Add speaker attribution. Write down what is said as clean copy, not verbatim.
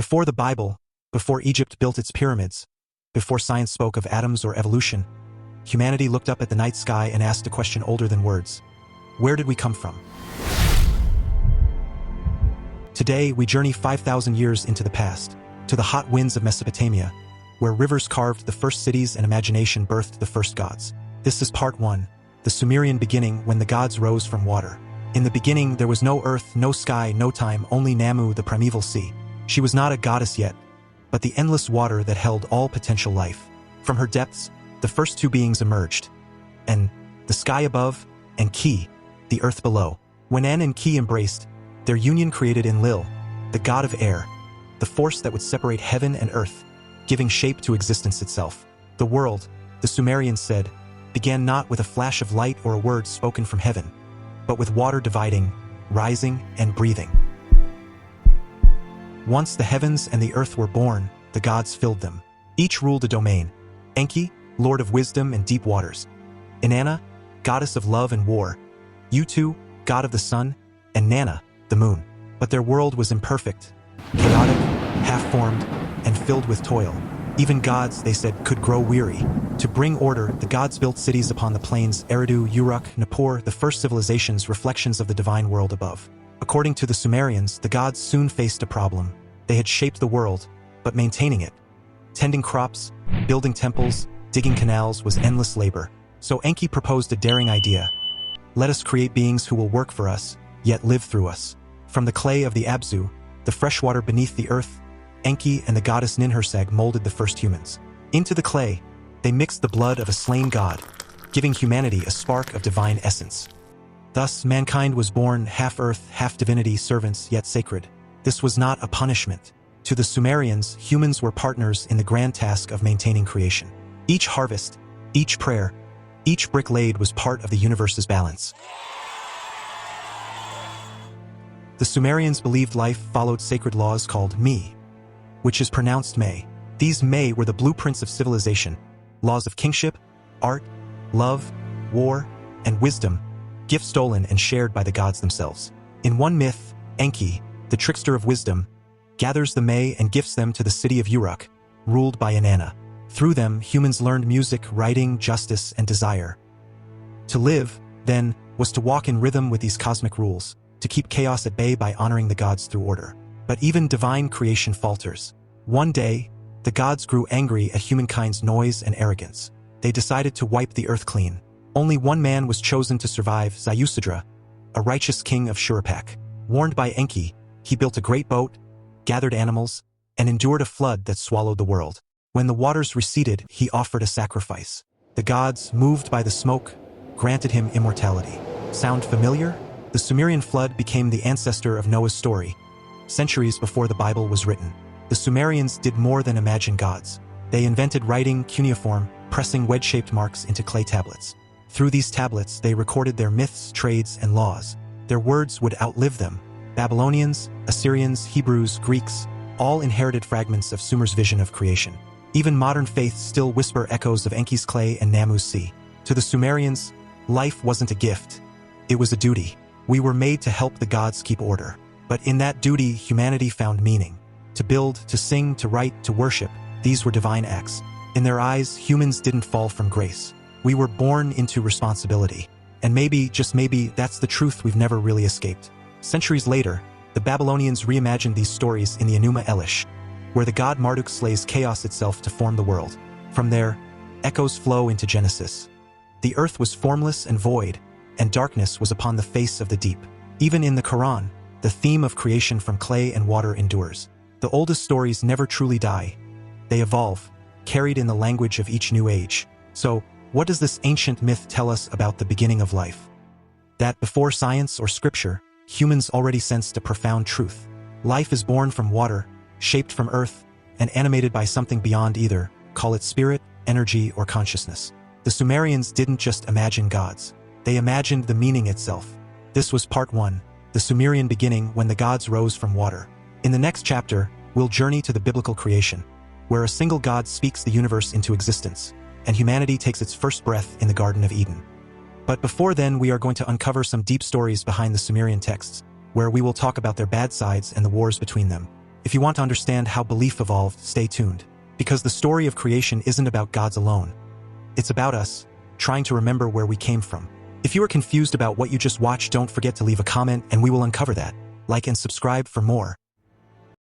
Speaker 1: Before the Bible, before Egypt built its pyramids, before science spoke of atoms or evolution, humanity looked up at the night sky and asked a question older than words. Where did we come from? Today, we journey 5,000 years into the past, to the hot winds of Mesopotamia, where rivers carved the first cities and imagination birthed the first gods. This is part 1, the Sumerian beginning when the gods rose from water. In the beginning, there was no earth, no sky, no time, only Namu, the primeval sea. She was not a goddess yet, but the endless water that held all potential life. From her depths, the first two beings emerged, En, the sky above, and Ki, the earth below. When En and Ki embraced, their union created Enlil, the god of air, the force that would separate heaven and earth, giving shape to existence itself. The world, the Sumerians said, began not with a flash of light or a word spoken from heaven, but with water dividing, rising, and breathing. Once the heavens and the earth were born, the gods filled them. Each ruled a domain. Enki, lord of wisdom and deep waters. Inanna, goddess of love and war. Utu, god of the sun, and Nanna, the moon. But their world was imperfect, chaotic, half-formed, and filled with toil. Even gods, they said, could grow weary. To bring order, the gods built cities upon the plains Eridu, Uruk, Nippur, the first civilizations, reflections of the divine world above. According to the Sumerians, the gods soon faced a problem. They had shaped the world, but maintaining it, tending crops, building temples, digging canals was endless labor. So Enki proposed a daring idea. Let us create beings who will work for us, yet live through us. From the clay of the Abzu, the fresh water beneath the earth, Enki and the goddess Ninhursag molded the first humans. Into the clay, they mixed the blood of a slain god, giving humanity a spark of divine essence. Thus, mankind was born half earth, half divinity, servants yet sacred. This was not a punishment. To the Sumerians, humans were partners in the grand task of maintaining creation. Each harvest, each prayer, each brick laid was part of the universe's balance. The Sumerians believed life followed sacred laws called Mi, which is pronounced May. These May were the blueprints of civilization, laws of kingship, art, love, war, and wisdom, gifts stolen and shared by the gods themselves. In one myth, Enki, the trickster of wisdom, gathers the May and gifts them to the city of Uruk, ruled by Inanna. Through them, humans learned music, writing, justice, and desire. To live, then, was to walk in rhythm with these cosmic rules, to keep chaos at bay by honoring the gods through order. But even divine creation falters. One day, the gods grew angry at humankind's noise and arrogance. They decided to wipe the earth clean. Only one man was chosen to survive, Ziusadra, a righteous king of Shuruppak. Warned by Enki, he built a great boat, gathered animals, and endured a flood that swallowed the world. When the waters receded, he offered a sacrifice. The gods, moved by the smoke, granted him immortality. Sound familiar? The Sumerian flood became the ancestor of Noah's story, centuries before the Bible was written. The Sumerians did more than imagine gods. They invented writing, cuneiform, pressing wedge-shaped marks into clay tablets. Through these tablets, they recorded their myths, trades, and laws. Their words would outlive them. Babylonians, Assyrians, Hebrews, Greeks, all inherited fragments of Sumer's vision of creation. Even modern faiths still whisper echoes of Enki's clay and Namu's sea. To the Sumerians, life wasn't a gift. It was a duty. We were made to help the gods keep order. But in that duty, humanity found meaning. To build, to sing, to write, to worship, these were divine acts. In their eyes, humans didn't fall from grace. We were born into responsibility. And maybe, just maybe, that's the truth we've never really escaped. Centuries later, the Babylonians reimagined these stories in the Enuma Elish, where the god Marduk slays chaos itself to form the world. From there, echoes flow into Genesis. The earth was formless and void, and darkness was upon the face of the deep. Even in the Quran, the theme of creation from clay and water endures. The oldest stories never truly die. They evolve, carried in the language of each new age. So, what does this ancient myth tell us about the beginning of life? That before science or scripture, humans already sensed a profound truth. Life is born from water, shaped from earth, and animated by something beyond either, call it spirit, energy, or consciousness. The Sumerians didn't just imagine gods. They imagined the meaning itself. This was part 1, the Sumerian beginning when the gods rose from water. In the next chapter, we'll journey to the biblical creation, where a single God speaks the universe into existence, and humanity takes its first breath in the Garden of Eden. But before then, we are going to uncover some deep stories behind the Sumerian texts, where we will talk about their bad sides and the wars between them. If you want to understand how belief evolved, stay tuned. Because the story of creation isn't about gods alone. It's about us, trying to remember where we came from. If you are confused about what you just watched, don't forget to leave a comment and we will uncover that. Like and subscribe for more.